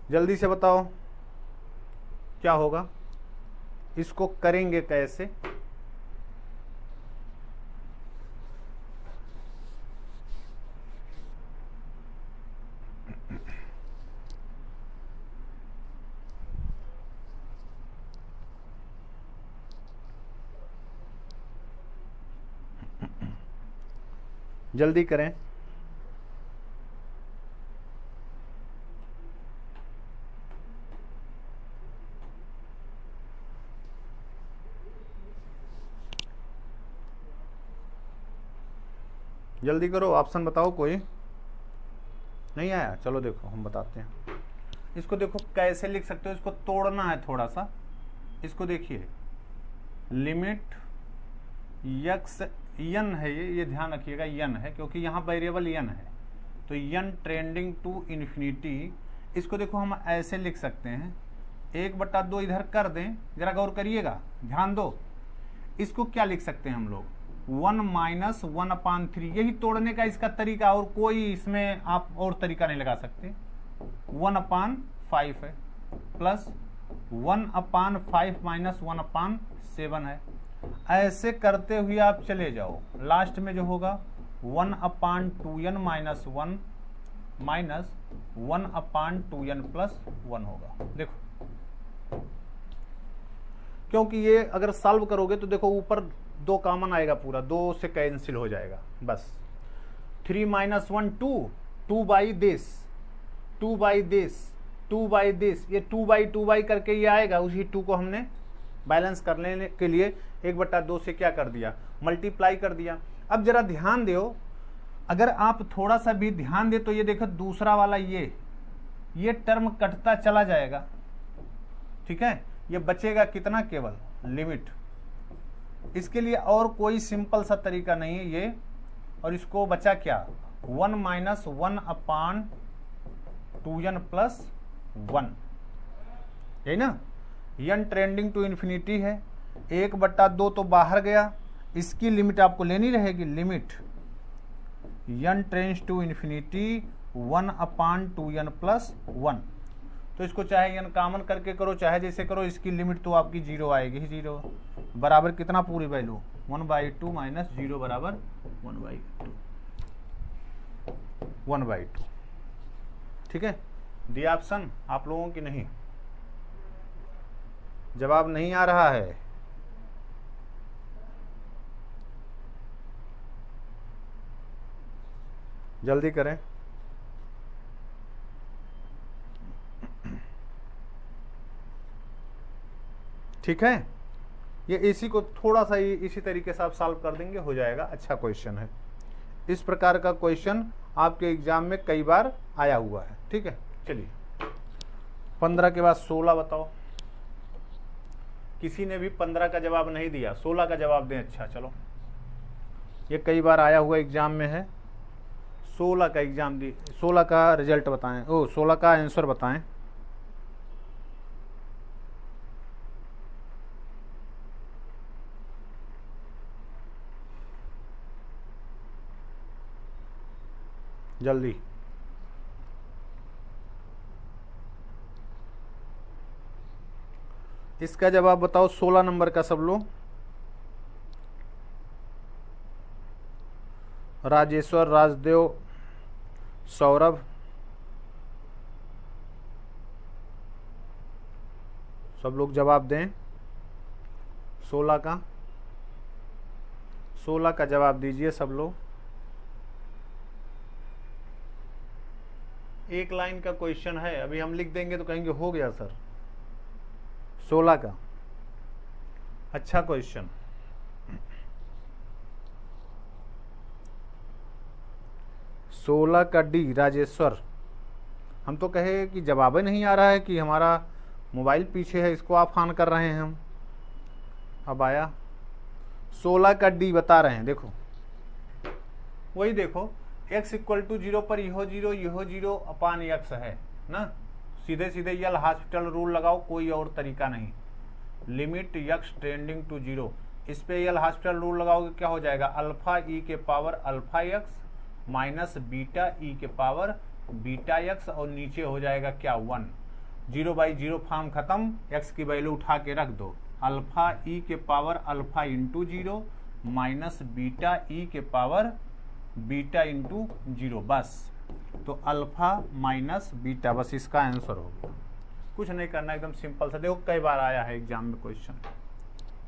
जल्दी से बताओ क्या होगा, इसको करेंगे कैसे? जल्दी करें। जल्दी करो, ऑप्शन बताओ। कोई नहीं आया? चलो देखो हम बताते हैं। इसको देखो कैसे लिख सकते हो, इसको तोड़ना है थोड़ा सा। इसको देखिए, लिमिट यक्स यन है, ये ध्यान रखिएगा यन है, क्योंकि यहाँ वेरिएबल यन है, तो यन ट्रेंडिंग टू इन्फिनिटी। इसको देखो हम ऐसे लिख सकते हैं, 1/2 इधर कर दें, जरा गौर करिएगा, ध्यान दो। इसको क्या लिख सकते हैं हम लोग, 1 - 1/3। यही तोड़ने का इसका तरीका, और कोई इसमें आप और तरीका नहीं लगा सकते। 1/5 है, प्लस 1/5 - 1/7 है। ऐसे करते हुए आप चले जाओ, लास्ट में जो होगा 1/2n - 1 माइनस 1/2n + 1 होगा। देखो, क्योंकि ये अगर सॉल्व करोगे तो देखो ऊपर 2 कॉमन आएगा, पूरा 2 से कैंसिल हो जाएगा बस। 3 - 1 2, 2/this, 2/this, 2/this, ये 2/2 करके ये आएगा। उसी 2 को हमने बैलेंस करने के लिए 1/2 से क्या कर दिया, मल्टीप्लाई कर दिया। अब जरा ध्यान दो, अगर आप थोड़ा सा भी ध्यान दे तो ये देखो दूसरा वाला ये टर्म कटता चला जाएगा, ठीक है। ये बचेगा कितना, केवल लिमिट। इसके लिए और कोई सिंपल सा तरीका नहीं है ये, और इसको बचा क्या, 1 - 1/2n + 1, यही ना। n ट्रेंडिंग टू इन्फिनिटी है, 1/2 तो बाहर गया, इसकी लिमिट आपको लेनी रहेगी, limit n trends to infinity 1/2n + 1। तो इसको चाहे n कॉमन करके करो, चाहे जैसे करो, इसकी लिमिट तो आपकी 0 आएगी ही। 0 बराबर कितना, पूरी वैल्यू 1/2 - 0 बराबर 1/2। ठीक है, दिया ऑप्शन आप लोगों की नहीं, जवाब नहीं आ रहा है। जल्दी करें। ठीक है, ये इसी को थोड़ा सा इसी तरीके से आप सॉल्व कर देंगे, हो जाएगा। अच्छा क्वेश्चन है, इस प्रकार का क्वेश्चन आपके एग्जाम में कई बार आया हुआ है। ठीक है, चलिए 15 के बाद 16 बताओ। किसी ने भी 15 का जवाब नहीं दिया, 16 का जवाब दें। अच्छा चलो, ये कई बार आया हुआ एग्जाम में है। 16 का एग्जाम दी, 16 का रिजल्ट बताएं, 16 का आंसर बताएं। जल्दी, इसका जवाब बताओ 16 नंबर का सब लोग। राजेश्वर, राजदेव, सौरभ, सब लोग जवाब दें। 16 का जवाब दीजिए सब लोग। एक लाइन का क्वेश्चन है, अभी हम लिख देंगे तो कहेंगे हो गया सर। 16 का अच्छा क्वेश्चन। सोलह का डी, राजेश्वर। हम तो कहे कि जवाब ही नहीं आ रहा है, कि हमारा मोबाइल पीछे है, इसको आप ऑन कर रहे हैं हम। अब आया 16 का डी बता रहे हैं। देखो वही देखो, x = 0 पर यहो 0 यहो 0 अपान x है ना। सीधे सीधे यल हॉस्पिटल रूल लगाओ, कोई और तरीका नहीं। लिमिट x ट्रेंडिंग टू 0, इस पे यल हॉस्पिटल रूल लगाओगे क्या हो जाएगा, अल्फा e के power alpha x minus beta e के पावर बीटा x, और नीचे हो जाएगा क्या 1। 0/0 फॉर्म खत्म, x की वैल्यू उठा के रख दो, अल्फा ई के power alpha into 0 minus beta ई के पावर बीटा इंटू 0, बस। तो अल्फा माइनस बीटा, बस इसका आंसर हो गया। कुछ नहीं करना, एकदम सिंपल सा। देखो कई बार आया है एग्जाम में क्वेश्चन,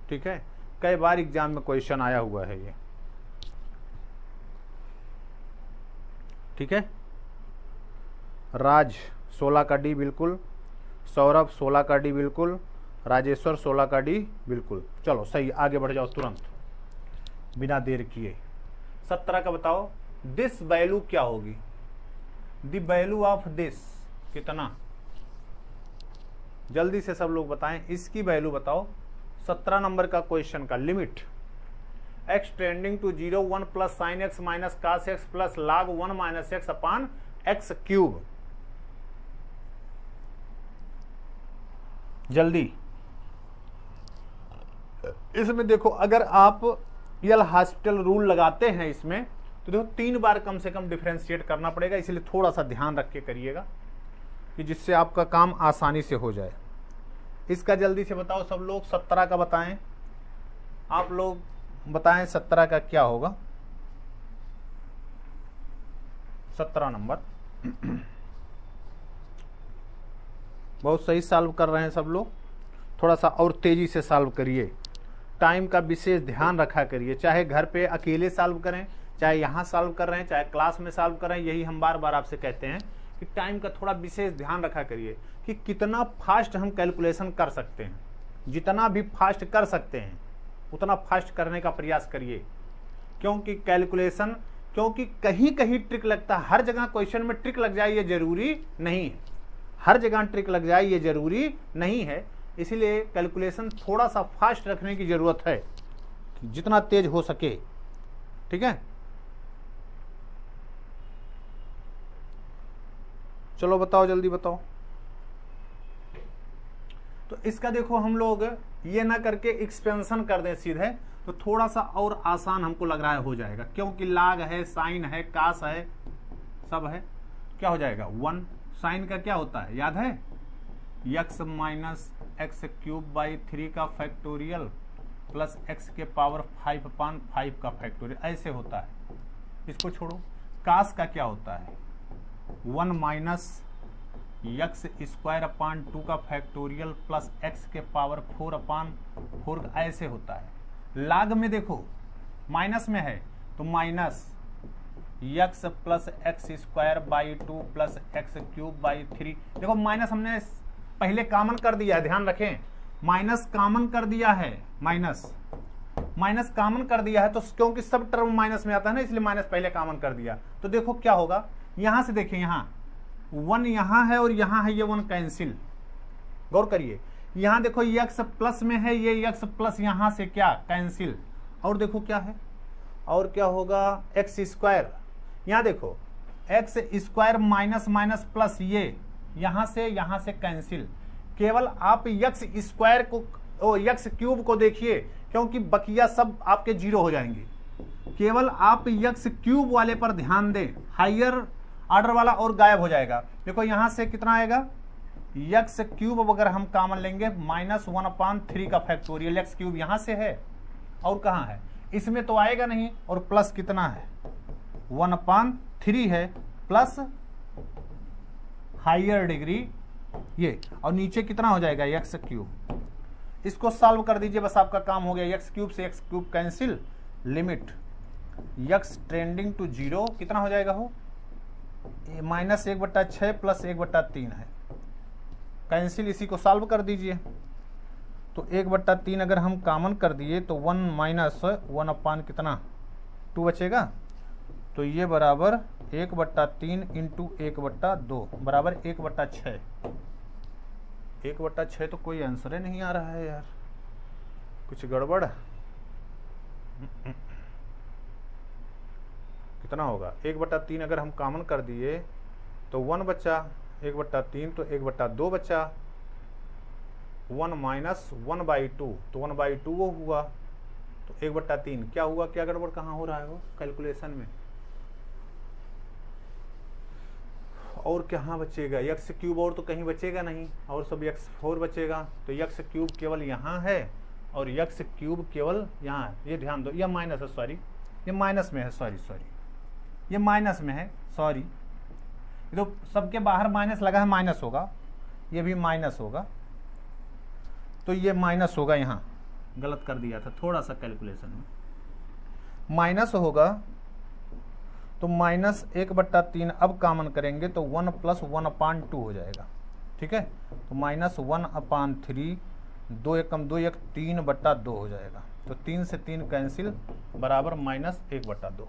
ठीक है, कई बार एग्जाम में क्वेश्चन आया हुआ है ये, ठीक है। राज 16 का डी बिल्कुल, सौरभ 16 का डी बिल्कुल, राजेश्वर 16 का डी बिल्कुल। चलो सही, आगे बढ़ जाओ तुरंत बिना देर किए। 17 का बताओ, दिस वैल्यू क्या होगी? द वैल्यू ऑफ दिस कितना? जल्दी से सब लोग बताएं, इसकी वैल्यू बताओ। 17 नंबर का क्वेश्चन का limit x tending to 0 1 plus sine X minus cos X plus log 1 minus X upon X cube. जल्दी, इसमें देखो अगर आप यल हॉस्पिटल रूल लगाते हैं इसमें, तो देखो 3 बार कम से कम डिफरेंशिएट करना पड़ेगा, इसलिए थोड़ा सा ध्यान रख के करिएगा कि जिससे आपका काम आसानी से हो जाए। इसका जल्दी से बताओ सब लोग, 17 का बताएं, आप लोग बताएं 17 का क्या होगा? 17 नंबर बहुत सही सॉल्व कर रहे हैं सब लोग, थोड़ा सा और तेजी से सॉल्व करिए, टाइम का विशेष ध्यान रखा करिए। चाहे घर पे अकेले सॉल्व करें, चाहे यहाँ सॉल्व कर रहे हैं, चाहे क्लास में सॉल्व कर रहे हैं, यही हम बार बार आपसे कहते हैं कि टाइम का थोड़ा विशेष ध्यान रखा करिए कि कितना फास्ट हम कैलकुलेशन कर सकते हैं। जितना भी फास्ट कर सकते हैं उतना फास्ट करने का प्रयास करिए, क्योंकि कैलकुलेशन, क्योंकि कहीं कहीं ट्रिक लगता है, हर जगह क्वेश्चन में ट्रिक लग जाए ये जरूरी नहीं है, हर जगह ट्रिक लग जाए ये जरूरी नहीं है। इसलिए कैलकुलेशन थोड़ा सा फास्ट रखने की जरूरत है, जितना तेज हो सके, ठीक है। चलो बताओ, जल्दी बताओ। तो इसका देखो हम लोग ये ना करके एक्सपेंशन कर दें सीधे, तो थोड़ा सा और आसान हमको लग रहा है हो जाएगा, क्योंकि लाग है, साइन है, कास है, सब है। क्या हो जाएगा? 1 साइन का क्या होता है याद है? x minus x cube by 3 का फैक्टोरियल प्लस x के पावर 5/5 का फैक्टोरियल, ऐसे होता है। इसको छोड़ो। कास का क्या होता है? 1 माइनस एक्स स्क्वायर अपान 2 का फैक्टोरियल प्लस x के पावर 4/4, ऐसे होता है। लाग में देखो माइनस में है तो minus x plus x square by 2 plus x cube by 3। देखो माइनस हमने पहले कॉमन कर दिया है, ध्यान रखें, माइनस कॉमन कर दिया है, माइनस कॉमन कर दिया है, तो क्योंकि सब टर्म माइनस में आता है ना, इसलिए माइनस पहले कॉमन कर दिया। तो देखो क्या होगा, यहां से देखिए, यहां 1 यहां है और यहां है, ये 1 कैंसिल। गौर करिए, यहां देखो x प्लस में है, ये x प्लस यहां से क्या कैंसिल, और देखो क्या है, और क्या होगा, एक्स स्क्वायर। यहां देखो x square minus minus plus, ये यहां से कैंसिल। केवल आप एक्स स्क्वायर को, एक्स क्यूब को देखिए, क्योंकि बकिया सब आपके 0 हो जाएंगे। केवल आप एक्स क्यूब वाले पर ध्यान दें, हायर ऑर्डर वाला और गायब हो जाएगा। देखो यहां से कितना आएगा, एक्स क्यूब अगर हम कॉमन लेंगे -1/3 का फैक्टोरियल, एक्स क्यूब यहां से है और कहां है, इसमें तो आएगा नहीं, और प्लस कितना है 1/3 है, प्लस हायर डिग्री ये, और नीचे कितना हो जाएगा एक्स क्यूब। इसको सॉल्व कर दीजिए, बस आपका काम हो गया। एक्स क्यूब से X cube cancel, limit X tending to 0 कितना हो जाएगा, हो -1/6 प्लस 1/3 है, कैंसिल। इसी को सॉल्व कर दीजिए, तो 1/3 अगर हम कॉमन कर दिए तो 1 माइनस 1 कितना 2 बचेगा, तो ये बराबर 1/3 इंटू 1/2 बराबर 1/6। 1/6 तो कोई आंसर ही नहीं आ रहा है यार, कुछ गड़बड़। कितना होगा, 1/3 अगर हम कॉमन कर दिए तो 1 बचा, 1/3 तो 1/2 बचा, 1 माइनस 1/2 तो 1/2 वो हुआ, तो 1/3 क्या हुआ, क्या गड़बड़ कहाँ हो रहा है वो कैलकुलेशन में। और कहाँ बचेगा, यक्स क्यूब और तो कहीं बचेगा नहीं, और सब x4 बचेगा। तो यक्स क्यूब केवल यहाँ है और यक्स क्यूब केवल यहाँ है। ये ध्यान दो, ये माइनस है, सॉरी ये माइनस में है, सॉरी ये माइनस में है, सॉरी तो सबके बाहर माइनस लगा है, माइनस होगा, ये भी माइनस होगा, तो ये माइनस होगा। यहाँ गलत कर दिया था थोड़ा सा कैलकुलेशन में, माइनस होगा तो -1/3 अब कॉमन करेंगे तो 1 + 1/2 हो जाएगा। ठीक है, तो -1/3, 2 एकम 2 1 3/2 हो जाएगा। तो 3 से 3 कैंसिल बराबर -1/2।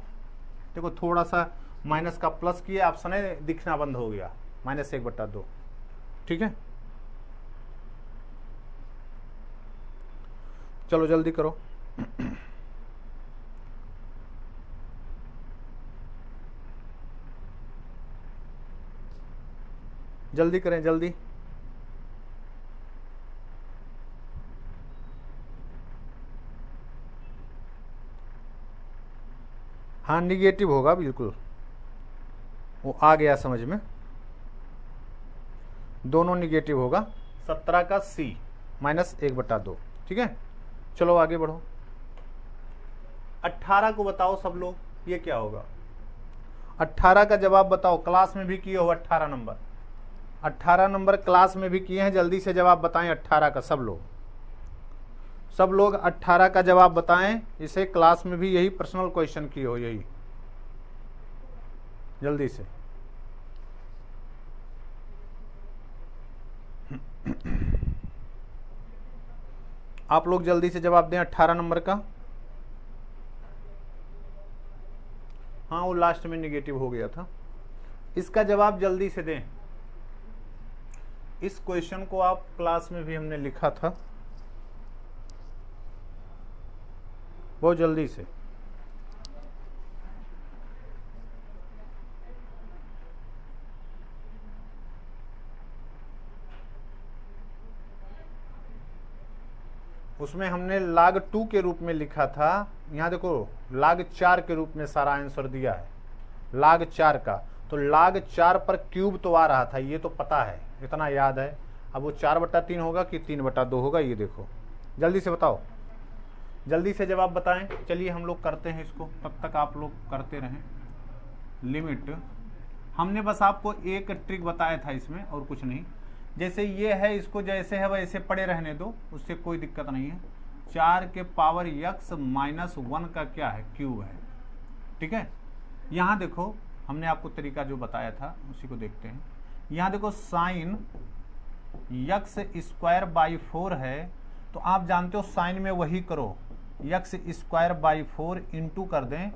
देखो थोड़ा सा माइनस का प्लस किया, ऑप्शन है दिखना बंद हो गया, -1/2। ठीक है, चलो जल्दी करो। जल्दी करें, जल्दी। हाँ निगेटिव होगा बिल्कुल, वो आ गया समझ में, दोनों निगेटिव होगा। 17 का C -1/2। ठीक है, चलो आगे बढ़ो। 18 को बताओ सब लोग, ये क्या होगा? 18 का जवाब बताओ, क्लास में भी किए हो 18 नंबर, 18 नंबर क्लास में भी किए हैं, जल्दी से जवाब बताएं 18 का। सब लोग 18 का जवाब बताएं, इसे क्लास में भी यही पर्सनल क्वेश्चन किए हो, यही जल्दी से। आप लोग जल्दी से जवाब दें 18 नंबर का। हाँ वो लास्ट में निगेटिव हो गया था, इसका जवाब जल्दी से दें। इस क्वेश्चन को आप क्लास में भी हमने लिखा था, बहुत जल्दी से। उसमें हमने log 2 के रूप में लिखा था, यहाँ देखो log 4 के रूप में सारा आंसर दिया है, log 4 का। तो log 4 पर क्यूब तो आ रहा था, ये तो पता है, इतना याद है। अब वो 4/3 होगा कि 3/2 होगा, ये देखो। जल्दी से बताओ, जल्दी से जवाब बताएं। चलिए हम लोग करते हैं इसको, तब तक आप लोग करते रहें। लिमिट हमने बस आपको एक ट्रिक बताया था इसमें, और कुछ नहीं। जैसे ये है, इसको जैसे है वैसे पड़े रहने दो, उससे कोई दिक्कत नहीं है। 4 के पावर x -1 का क्या है, क्यूब है। ठीक है, यहाँ देखो हमने आपको तरीका जो बताया था उसी को देखते हैं। यहाँ देखो साइन x² है, तो आप जानते हो साइन में वही करो, x² 4 इंटू कर दें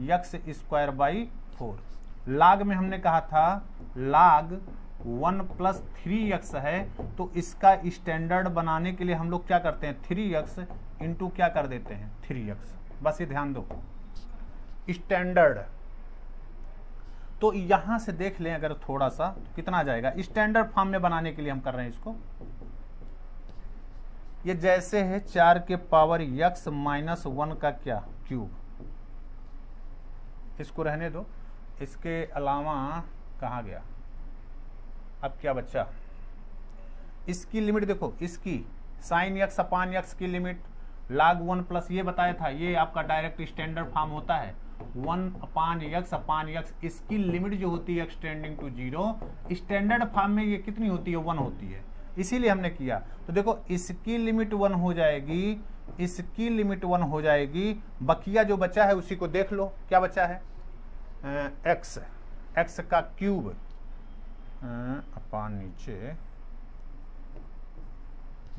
x² 4। लाग में हमने कहा था लाग 1 + 3x है, तो इसका स्टैंडर्ड बनाने के लिए हम लोग क्या करते हैं, 3x इंटू क्या कर देते हैं, 3x। बस ये ध्यान दो, स्टैंडर्ड। तो यहां से देख लें अगर थोड़ा सा, तो कितना आ जाएगा स्टैंडर्ड फॉर्म में बनाने के लिए हम कर रहे हैं इसको। ये जैसे है 4 के पावर x -1 का क्या, क्यूब। इसको रहने दो, इसके अलावा कहाँ गया, अब क्या बच्चा, इसकी लिमिट देखो, इसकी sin x/x की लिमिट log 1 प्लस ये बताया था, ये आपका डायरेक्ट स्टैंडर्ड फॉर्म होता है 1/x/x। इसकी लिमिट जो होती है एक्सटेंडिंग टू 0, स्टैंडर्ड फॉर्म में ये कितनी होती है, 1 होती है, इसीलिए हमने किया। तो देखो इसकी लिमिट 1 हो जाएगी, इसकी लिमिट 1 हो जाएगी, बकिया जो बचा है उसी को देख लो, क्या बचा है, x का क्यूब अपान नीचे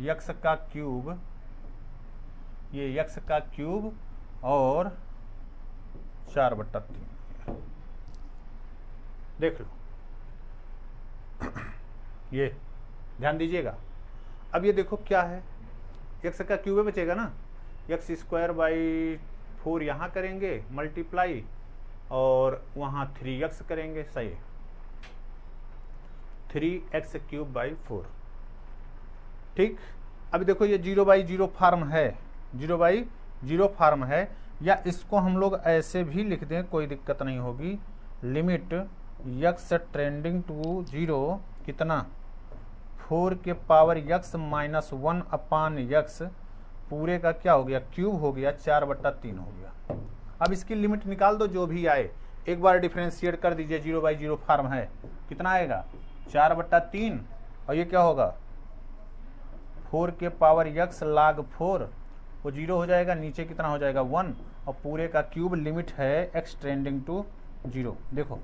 x का क्यूब, ये x का क्यूब और 4/3 देख लो, ये ध्यान दीजिएगा। अब ये देखो क्या है, x का क्यूब है बचेगा ना, x² 4 यहां करेंगे मल्टीप्लाई, और वहां 3x करेंगे, सही है, 3x³ 4। ठीक, अब देखो ये 0/0 फॉर्म है, 0/0 फॉर्म है, या इसको हम लोग ऐसे भी लिख दें, कोई दिक्कत नहीं होगी। लिमिट यक्स ट्रेंडिंग टू 0 कितना 4 के पावर यक्स माइनस 1 अपान यक्स पूरे का क्या हो गया क्यूब हो गया 4/3 हो गया। अब इसकी लिमिट निकाल दो जो भी आए, एक बार डिफरेंशिएट कर दीजिए, 0/0 फॉर्म है, कितना आएगा 4/3 और ये क्या होगा 4 के पावर यक्स log 4 वो 0 हो जाएगा, नीचे कितना हो जाएगा 1 और पूरे का क्यूब लिमिट है x टेंडिंग टू 0। देखो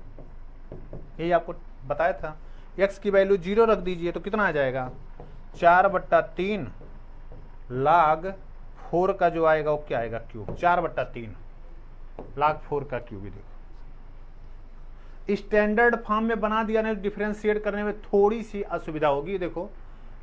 यही आपको बताया था, x की वैल्यू 0 रख दीजिए तो कितना आ जाएगा 4/3 log 4 का जो आएगा वो क्या आएगा क्यूब 4/3 log 4 का क्यूब। ही देखो स्टैंडर्ड फॉर्म में बना दिया, नहीं डिफरेंशिएट करने में थोड़ी सी असुविधा होगी। देखो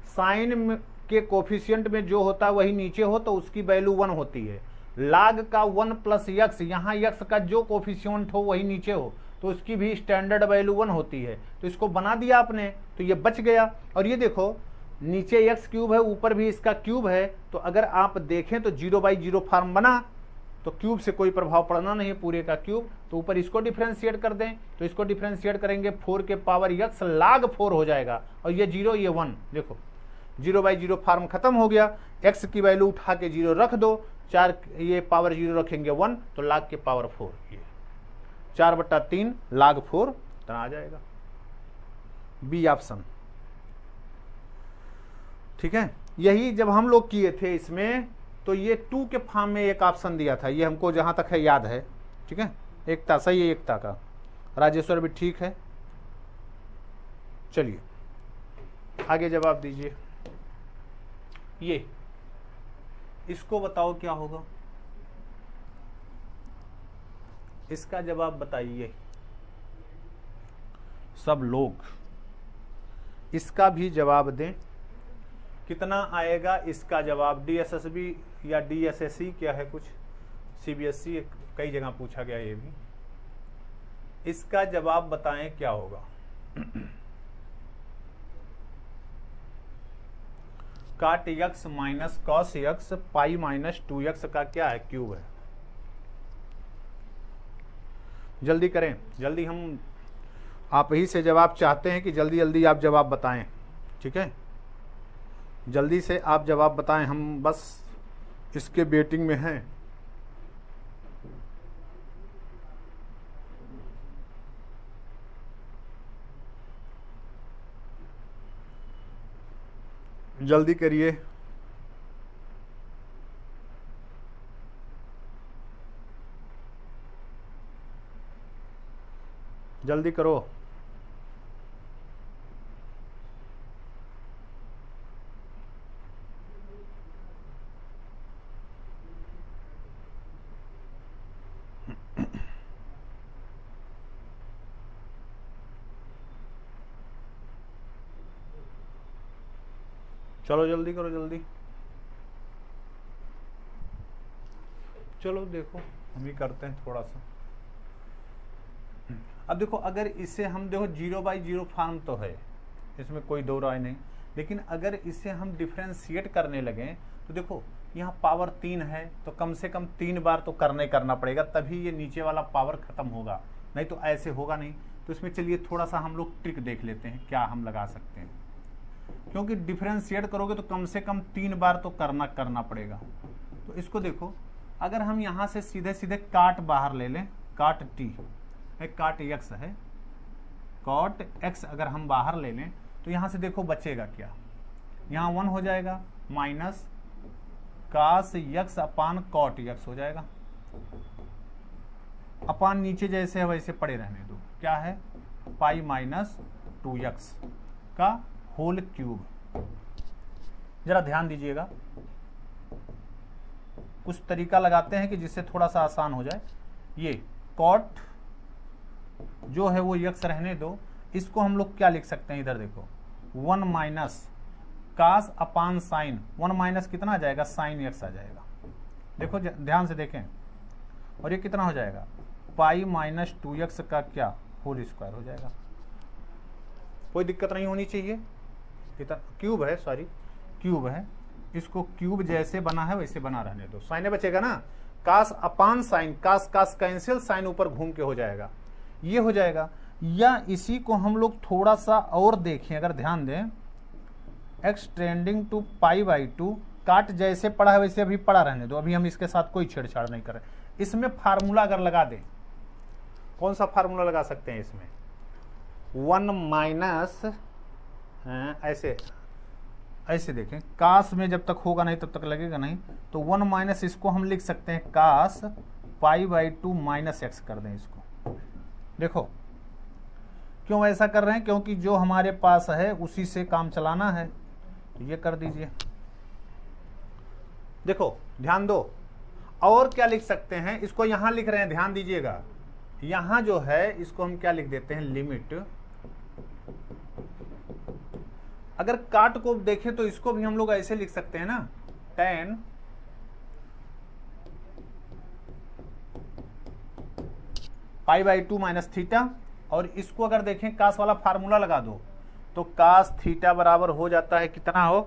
साइन के कोफिशिएंट में जो होता है वही नीचे हो तो उसकी वैल्यू 1 होती है, log का 1 प्लस यक्स, यहाँ यक्स का जो कोफिशिएंट हो वही नीचे हो तो उसकी भी स्टैंडर्ड वैल्यू 1 होती है। तो इसको बना दिया आपने तो ये बच गया। और ये देखो नीचे एक्स क्यूब है, ऊपर भी इसका क्यूब है, तो अगर आप देखें तो 0/0 फॉर्म बना तो क्यूब से कोई प्रभाव पड़ना नहीं है, पूरे का क्यूब। तो ऊपर इसको डिफरेंशिएट कर दें तो इसको डिफरेंशिएट करेंगे 4 के पावर यक्स log 4 हो जाएगा और ये 0 ये 1। देखो 0/0 फॉर्म खत्म हो गया, x की वैल्यू उठा के 0 रख दो, 4 ये पावर 0 रखेंगे 1 तो log के पावर 4, ये 4/3 log 4 इतना आ जाएगा, बी ऑप्शन। ठीक है, यही जब हम लोग किए थे इसमें तो ये 2 के फॉर्म में एक ऑप्शन दिया था, ये हमको जहां तक है याद है। ठीक है, एकता सही है, एकता का राजेश्वर भी ठीक है। चलिए आगे जवाब दीजिए, ये इसको बताओ क्या होगा, इसका जवाब बताइए सब लोग, इसका भी जवाब दें। कितना आएगा इसका जवाब, डीएसएसबी या डीएसएससी क्या है कुछ, सीबीएसई कई जगह पूछा गया ये भी, इसका जवाब बताएं क्या होगा। काट x minus cos x pi minus 2x का क्या है क्यूब है। जल्दी करें, जल्दी, हम आप ही से जवाब चाहते हैं कि जल्दी जल्दी आप जवाब बताएं। ठीक है, जल्दी से आप जवाब बताएं, हम बस इसके वेटिंग में हैं। जल्दी करिए, जल्दी करो। चलो जल्दी करो, जल्दी चलो, देखो हम ही करते हैं थोड़ा सा। अब देखो अगर इसे हम देखो 0/0 फॉर्म तो है, इसमें कोई दो राय नहीं, लेकिन अगर इसे हम डिफरेंशिएट करने लगे तो देखो यहाँ पावर 3 है तो कम से कम 3 बार तो करना पड़ेगा, तभी ये नीचे वाला पावर खत्म होगा, नहीं तो ऐसे होगा नहीं। तो इसमें चलिए थोड़ा सा हम लोग ट्रिक देख लेते हैं क्या हम लगा सकते हैं, क्योंकि डिफरेंशिएट करोगे तो कम से कम 3 बार तो करना पड़ेगा। तो इसको देखो, अगर हम यहाँ से सीधे सीधे काट बाहर ले लें, काट टी है, काट एक्स है, कॉट एक्स अगर हम बाहर ले लें तो यहाँ से देखो बचेगा क्या, यहाँ 1 हो जाएगा माइनस कास यक्स अपान कॉट यक्स हो जाएगा, अपान नीचे जैसे है वैसे पड़े रहने दो, क्या है पाई माइनस 2x का होल क्यूब। जरा ध्यान दीजिएगा, कुछ तरीका लगाते हैं कि जिससे थोड़ा सा आसान हो जाए। ये कॉट जो है वो यक्स रहने दो, इसको हम लोग क्या लिख सकते हैं, इधर देखो 1 minus cos upon sine, 1 minus कितना आ जाएगा साइन एक्स आ जाएगा, देखो ध्यान से देखें, और ये कितना हो जाएगा पाई माइनस 2x का क्या होल स्क्वायर हो जाएगा। कोई दिक्कत नहीं होनी चाहिए, क्यूब है, सॉरी क्यूब है, इसको क्यूब जैसे बना है वैसे बना रहने दो, साइन बचेगा ना, कास अपान साइन, कास कास कैंसिल, साइन ऊपर घूम के हो जाएगा, ये हो जाएगा। या इसी को हम लोग थोड़ा सा और देखें, अगर ध्यान दें, x tending to pi by two, काट जैसे पड़ा है वैसे अभी पड़ा रहने दो, अभी हम इसके साथ कोई छेड़छाड़ नहीं कर रहे। इसमें फार्मूला अगर लगा दें, कौन सा फार्मूला लगा सकते हैं इसमें? 1 माइनस ऐसे देखें, कास में जब तक होगा नहीं तब तक लगेगा नहीं, तो 1 माइनस इसको हम लिख सकते हैं cos pi by two minus X कर दें इसको। देखो क्यों ऐसा कर रहे हैं, क्योंकि जो हमारे पास है उसी से काम चलाना है, तो ये कर दीजिए। देखो ध्यान दो, और क्या लिख सकते हैं, इसको यहां लिख रहे हैं, ध्यान दीजिएगा, यहां जो है इसको हम क्या लिख देते हैं, लिमिट। अगर काट को देखें तो इसको भी हम लोग ऐसे लिख सकते हैं ना, tan pi by two minus theta, और इसको अगर देखें कास वाला फार्मूला लगा दो तो कास थीटा बराबर हो जाता है कितना हो,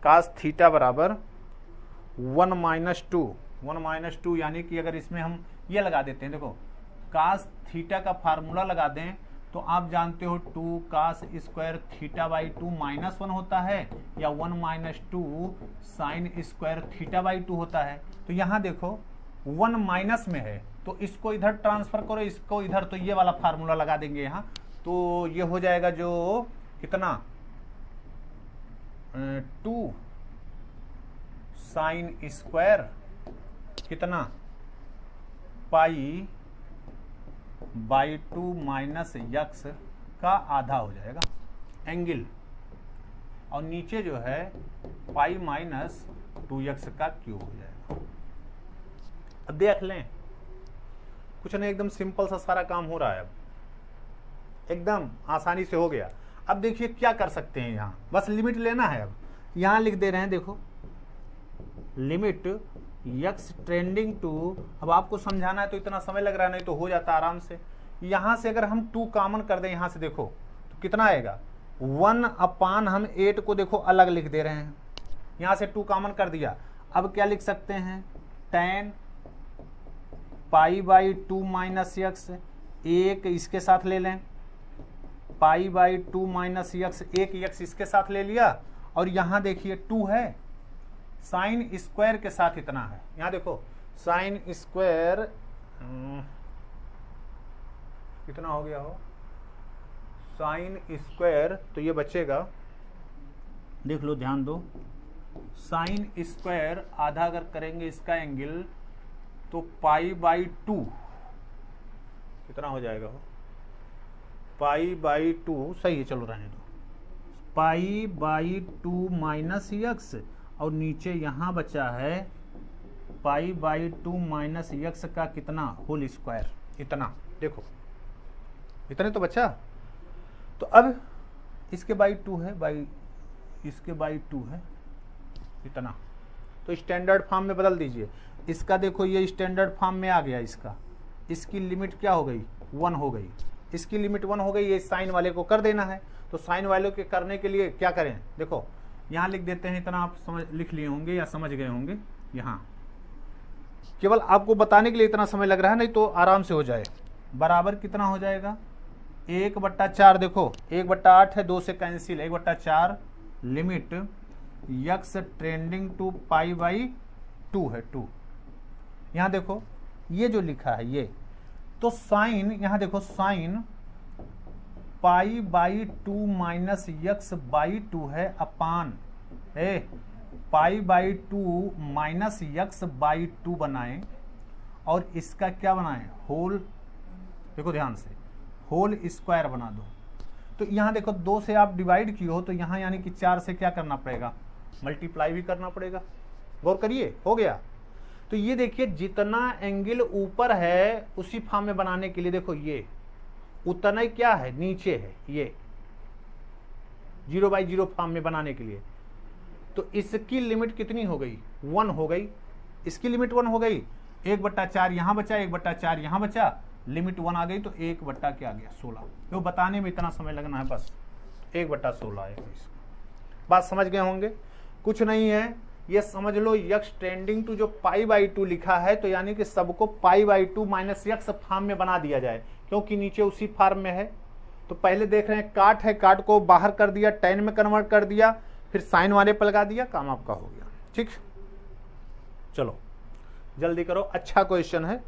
कास थीटा बराबर 1 माइनस टू, यानी कि अगर इसमें हम ये लगा देते हैं, देखो कास थीटा का फार्मूला लगा दें तो आप जानते हो 2 cos square theta by two minus 1 होता है, या 1 minus 2 sine square theta by two होता है। तो यहां देखो 1 माइनस में है तो इसको इधर ट्रांसफर करो, इसको इधर, तो ये वाला फार्मूला लगा देंगे यहां, तो ये हो जाएगा जो कितना 2 साइन स्क्वायर कितना पाई बाई टू माइनस यक्स का आधा हो जाएगा एंगल, और नीचे जो है पाई माइनस 2x का क्यूब हो जाएगा। अब देख लें, कुछ नहीं, एकदम सिंपल सा सारा काम हो रहा है, अब एकदम आसानी से हो गया। अब देखिए क्या कर सकते हैं, यहां बस लिमिट लेना है। अब यहां लिख दे रहे हैं, देखो लिमिट x ट्रेंडिंग टू, अब आपको समझाना है तो इतना समय लग रहा है, नहीं तो हो जाता आराम से। यहां से अगर हम 2 कॉमन कर दें यहां से, देखो तो कितना आएगा 1 अपान, हम 8 को देखो अलग लिख दे रहे हैं, यहां से 2 कॉमन कर दिया। अब क्या लिख सकते हैं, tan pi by two minus x, एक इसके साथ ले लें, पाई बाई टू माइनस यक्स, एक यक्स इसके साथ ले लिया, और यहां देखिए 2 है, साइन स्क्वायर के साथ इतना है, यहां देखो साइन स्क्वायर कितना हो गया हो, साइन स्क्वायर, तो ये बचेगा, देख लो ध्यान दो, साइन स्क्वायर आधा अगर करेंगे इसका एंगल तो पाई बाई टू कितना हो जाएगा हो, पाई बाई टू, सही है, चलो रहने दो, पाई बाई टू माइनस यक्स, और नीचे यहां बचा है पाई बाई टू माइनस यक्स का कितना होल स्क्वायर, इतना, देखो इतने तो बचा। तो अब इसके बाई टू है, इसके बाई टू है इतना, तो स्टैंडर्ड फॉर्म में बदल दीजिए इसका, देखो ये स्टैंडर्ड फॉर्म में आ गया इसका, इसकी लिमिट क्या हो गई 1 हो गई, इसकी लिमिट 1 हो गई, ये साइन वाले को कर देना है। तो साइन वाले के करने के लिए क्या करें, देखो यहां लिख देते हैं, इतना आप समझ लिख लिए होंगे या समझ गए होंगे, यहां केवल आपको बताने के लिए इतना समय लग रहा है, नहीं तो आराम से हो जाए। बराबर कितना हो जाएगा 1/4, देखो 1/8 है, 2 से cancel, 1/4 limit X trending to pi by two है 2, यहां देखो ये जो लिखा है ये, तो साइन, यहां देखो sine pi by two minus X by two है upon pi by two minus X by two बनाएं, और इसका क्या बनाएं होल, देखो ध्यान से होल स्क्वायर बना दो। तो यहां देखो 2 से आप डिवाइड किए हो, तो यहां यानी कि 4 से क्या करना पड़ेगा, मल्टीप्लाई भी करना पड़ेगा, गौर करिए, हो गया। तो ये देखिए जितना एंगल ऊपर है उसी फॉर्म में बनाने के लिए, देखो ये उतना ही क्या है नीचे है, ये 0/0 फॉर्म में बनाने के लिए। तो इसकी लिमिट कितनी हो गई 1 हो गई, इसकी लिमिट 1 हो गई, 1/4 यहां बचा, 1/4 यहां बचा, लिमिट 1 आ गई, तो 1 क्या आ गया 16। तो बताने में इतना समय लगना है, बस 1/16 आएगा इसका। बात समझ गए होंगे, कुछ नहीं है, ये समझ लो यक्स टेंडिंग टू जो पाई बाई टू लिखा है, तो यानी कि सबको पाई by two minus x form में बना दिया जाए, क्योंकि नीचे उसी फॉर्म में है। तो पहले देख रहे हैं काट है, काट को बाहर कर दिया, tan में कन्वर्ट कर दिया, फिर साइन वाले पर लगा दिया, काम आपका हो गया। ठीक, चलो जल्दी करो, अच्छा क्वेश्चन है।